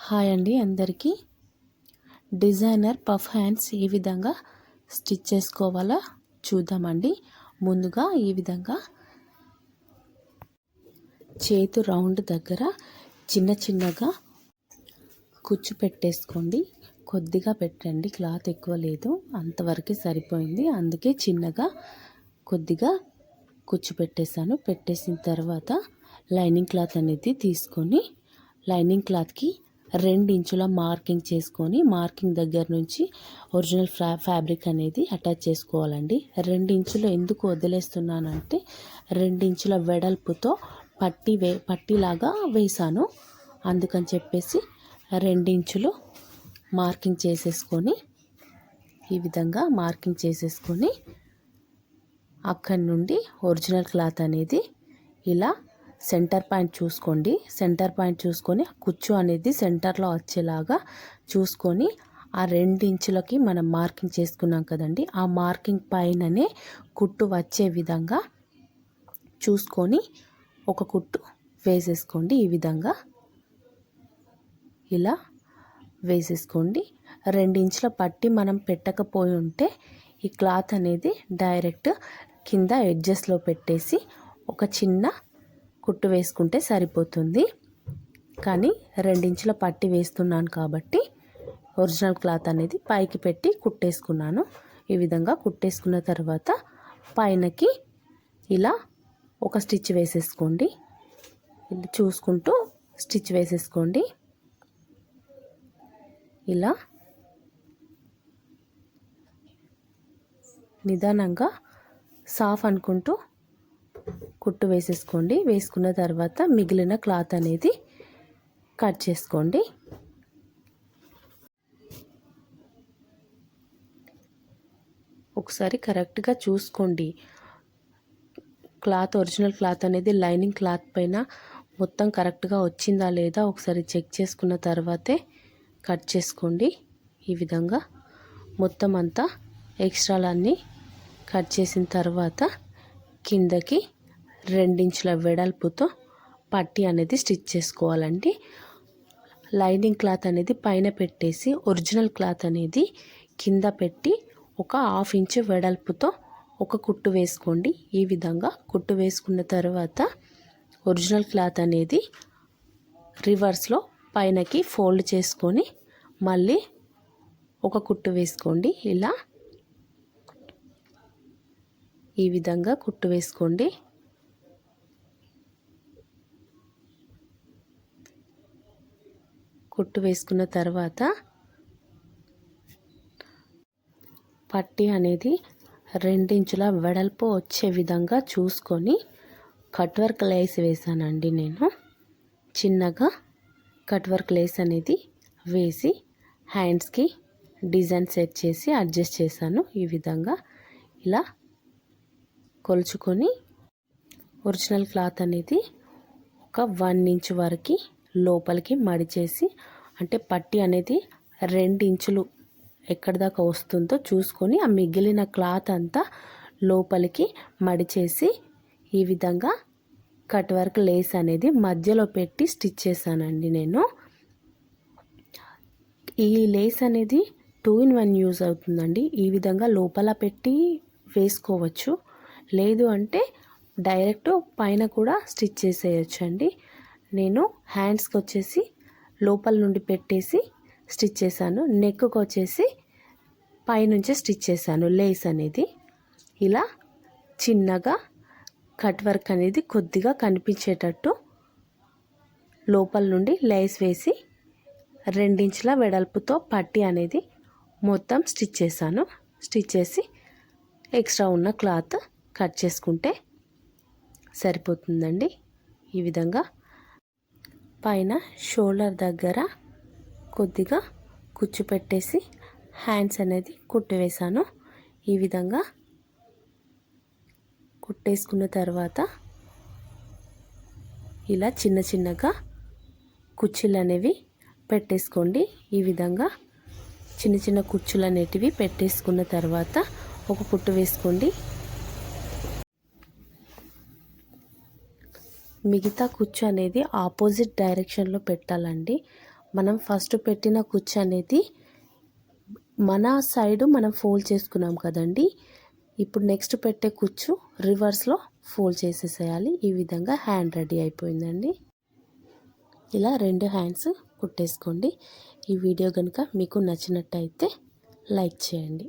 Hi అండి అందరికీ. Designer puff hands ఏ విధంగా స్టిచ్ చేసుకోవాలో చూద్దామండి. ముందుగా ఈ విధంగా చేతు రౌండ్ దగ్గర చిన్నగా కుచ్చు పెట్టేసుకోండి. కొద్దిగా పెట్టండి, క్లాత్ ఎక్కువ లేదు, అంతవరకే సరిపోయింది. అందుకే చిన్నగా కొద్దిగా కుచ్చు పెట్టేశాను. పెట్టేసిన తర్వాత లైనింగ్ క్లాత్ అనేది తీసుకొని లైనింగ్ క్లాత్కి 2 ఇంచుల మార్కింగ్ చేసుకొని మార్కింగ్ దగ్గర నుంచి ఒరిజినల్ ఫ్యాబ్రిక్ అనేది అటాచ్ చేసుకోవాలండి. 2 ఇంచులు ఎందుకు వదిలేస్తున్నానంటే 2 ఇంచుల వెడల్పుతో పట్టీలాగా వేసాను. అందుకని చెప్పేసి 2 ఇంచులు మార్కింగ్ చేసేసుకొని ఈ విధంగా మార్కింగ్ చేసేసుకొని అక్కడి నుండి ఒరిజినల్ క్లాత్ అనేది ఇలా సెంటర్ పాయింట్ చూసుకోండి. సెంటర్ పాయింట్ చూసుకొని కుచ్చు అనేది సెంటర్లో వచ్చేలాగా చూసుకొని ఆ 2 ఇంచులకి మనం మార్కింగ్ చేసుకున్నాం కదండి, ఆ మార్కింగ్ పైననే కుట్టు వచ్చే విధంగా చూసుకొని ఒక కుట్టు వేసేసుకోండి. ఈ విధంగా ఇలా వేసేసుకోండి. 2 ఇంచుల పట్టి మనం పెట్టకపోయి ఉంటే ఈ క్లాత్ అనేది డైరెక్ట్ కింద ఎడ్జెస్లో పెట్టేసి ఒక చిన్న కుట్టు వేసుకుంటే సరిపోతుంది. కానీ 2 ఇంచుల పట్టి వేస్తున్నాను కాబట్టి ఒరిజినల్ క్లాత్ అనేది పైకి పెట్టి కుట్టేసుకున్నాను. ఈ విధంగా కుట్టేసుకున్న తర్వాత పైనకి ఇలా ఒక స్టిచ్ వేసేసుకోండి. ఇది చూసుకుంటూ స్టిచ్ వేసేసుకోండి. ఇలా నిదానంగా సాఫ్ అనుకుంటూ కుట్టు వేసేసుకోండి. వేసుకున్న తర్వాత మిగిలిన క్లాత్ అనేది కట్ చేసుకోండి. ఒకసారి కరెక్ట్గా చూసుకోండి. ఒరిజినల్ క్లాత్ అనేది లైనింగ్ క్లాత్ పైన మొత్తం కరెక్ట్గా వచ్చిందా లేదా ఒకసారి చెక్ చేసుకున్న తర్వాతే కట్ చేసుకోండి. ఈ విధంగా మొత్తం అంతా ఎక్స్ట్రాలన్నీ కట్ చేసిన తర్వాత కిందకి 2 ఇంచుల వెడల్పుతో పట్టీ అనేది స్టిచ్ చేసుకోవాలండి. లైనింగ్ క్లాత్ అనేది పైన పెట్టేసి ఒరిజినల్ క్లాత్ అనేది కింద పెట్టి ఒక 1/2 ఇంచు వెడల్పుతో ఒక కుట్టు వేసుకోండి. ఈ విధంగా కుట్టు వేసుకున్న తర్వాత ఒరిజినల్ క్లాత్ అనేది రివర్స్లో పైనకి ఫోల్డ్ చేసుకొని మళ్ళీ ఒక కుట్టు వేసుకోండి. ఇలా ఈ విధంగా కుట్టు వేసుకోండి. కుట్టు వేసుకున్న తర్వాత పట్టీ అనేది 2 ఇంచుల వెడల్పు వచ్చే విధంగా చూసుకొని కట్ వర్క్ లేస్ వేసానండి. నేను చిన్నగా కట్ వర్క్ లేస్ అనేది వేసి హ్యాండ్స్కి డిజైన్ సెట్ చేసి అడ్జస్ట్ చేశాను. ఈ విధంగా ఇలా కొలుచుకొని ఒరిజినల్ క్లాత్ అనేది ఒక 1 ఇంచు వరకు లోపలికి మడిచేసి, అంటే పట్టీ అనేది 2 ఇంచులు ఎక్కడి దాకా వస్తుందో చూసుకొని ఆ మిగిలిన క్లాత్ అంతా లోపలికి మడిచేసి ఈ విధంగా కట్ వర్క్ లేస్ అనేది మధ్యలో పెట్టి స్టిచ్ చేశానండి. నేను ఈ లేస్ అనేది 2 in 1 యూజ్ అవుతుందండి. ఈ విధంగా లోపల పెట్టి వేసుకోవచ్చు, లేదు అంటే డైరెక్ట్ పైన కూడా స్టిచ్ చేసేయచ్చు అండి. నేను హ్యాండ్స్కి వచ్చేసి లోపల నుండి పెట్టేసి స్టిచ్ చేశాను. నెక్కి వచ్చేసి పైనుంచి స్టిచ్ చేశాను లేస్ అనేది. ఇలా చిన్నగా కట్ వర్క్ అనేది కొద్దిగా కనిపించేటట్టు లోపల నుండి లేస్ వేసి 2 ఇంచుల వెడల్పుతో పట్టీ అనేది మొత్తం స్టిచ్ చేశాను. స్టిచ్ చేసి ఎక్స్ట్రా ఉన్న క్లాత్ కట్ చేసుకుంటే సరిపోతుందండి. ఈ విధంగా పైన షోల్డర్ దగ్గర కొద్దిగా కుచ్చు పెట్టేసి హ్యాండ్స్ అనేది కుట్టు వేసాను. ఈ విధంగా కుట్టేసుకున్న తర్వాత ఇలా చిన్నగా కుచ్చులు అనేవి పెట్టేసుకోండి. ఈ విధంగా చిన్న కుచ్చులు అనేటివి పెట్టేసుకున్న తర్వాత ఒక కుట్టు వేసుకోండి. మిగతా కుచ్చు అనేది ఆపోజిట్ డైరెక్షన్లో పెట్టాలండి. మనం ఫస్ట్ పెట్టిన కుచ్చు అనేది మన సైడ్ మనం ఫోల్డ్ చేసుకున్నాం కదండి. ఇప్పుడు నెక్స్ట్ పెట్టే కుచ్చు రివర్స్లో ఫోల్డ్ చేసేసేయాలి. ఈ విధంగా హ్యాండ్ రెడీ అయిపోయిందండి. ఇలా 2 హ్యాండ్స్ కుట్టేసుకోండి. ఈ వీడియో కనుక మీకు నచ్చినట్టయితే లైక్ చేయండి.